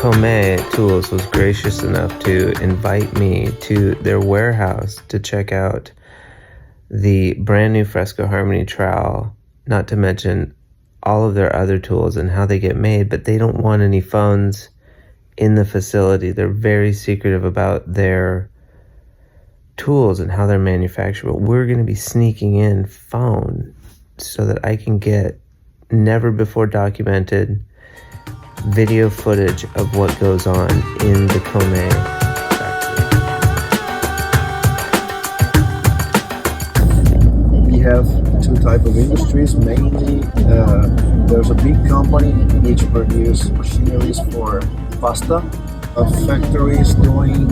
Kome Tools was gracious enough to invite me to their warehouse to check out the brand new Fresco Harmony Trowel, not to mention all of their other tools and how they get made, but they don't want any phones in the facility. They're very secretive about their tools and how they're manufactured. But we're going to be sneaking in phone so that I can get never before documented video footage of what goes on in the Kome factory. We have two types of industries. Mainly, there's a big company which produce machineries for pasta. A factory is doing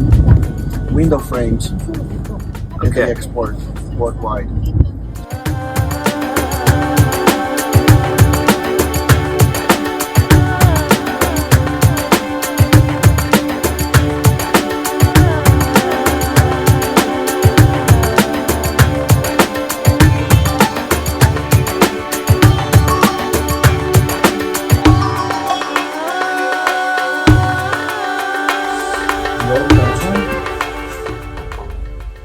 window frames and they export worldwide.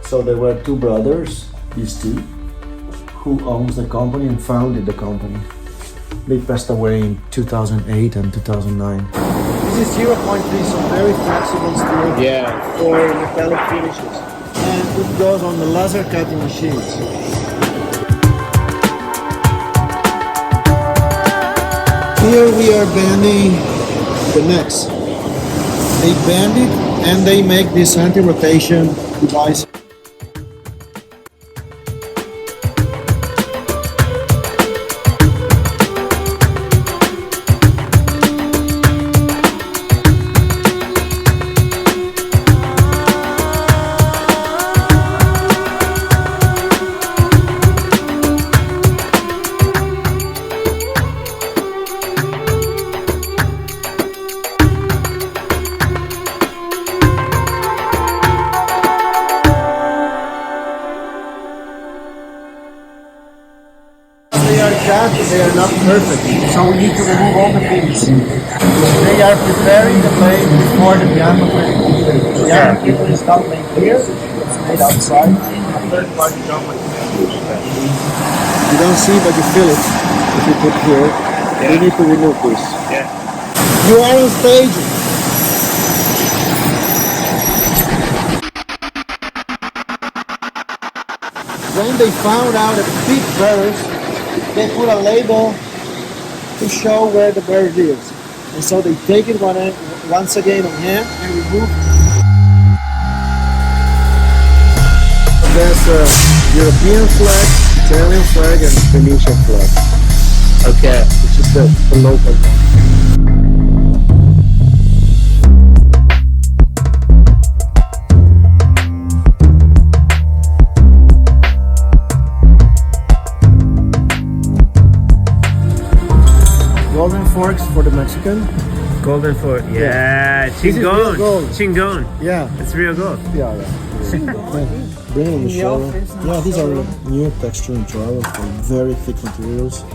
So there were two brothers, these two, who owns the company and founded the company. They passed away in 2008 and 2009. This is 0.3, so very flexible steel for metallic finishes. And it goes on the laser cutting machines. Here we are bending the necks. They bend it and they make this anti-rotation device. They are not perfect, so we need to remove all the pins. They are preparing the blade before the piano plate. The piano plate is not made here, it's made outside. A third-party company. You don't see, but you feel it. If you put here, we need to remove this. You are on stage. When they found out that big bears, they put a label to show where the bird lives. And so they take it once again on hand and remove. There's a European flag, Italian flag, and Venetian flag. Okay. Which is the local one. Golden forks for the Mexican. Golden fork, Chingon. Chingon. Yeah. It's real gold. Yeah. Bring it on the show. Yeah, these are new texturing trowels for very thick materials.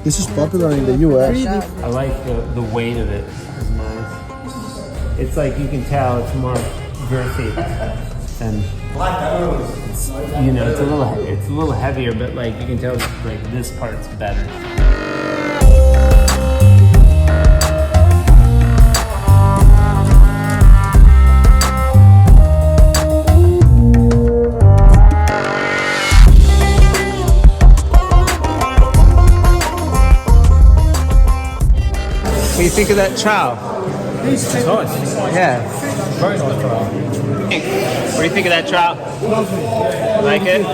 This is popular in the US. I like the weight of it. It's nice. It's like you can tell it's more girthy and it's, you know, it's a little heavier, but like you can tell like this part's better. What do you think of that trowel? It's nice. Yeah. Very nice trowel. What do you think of that trowel? Like it?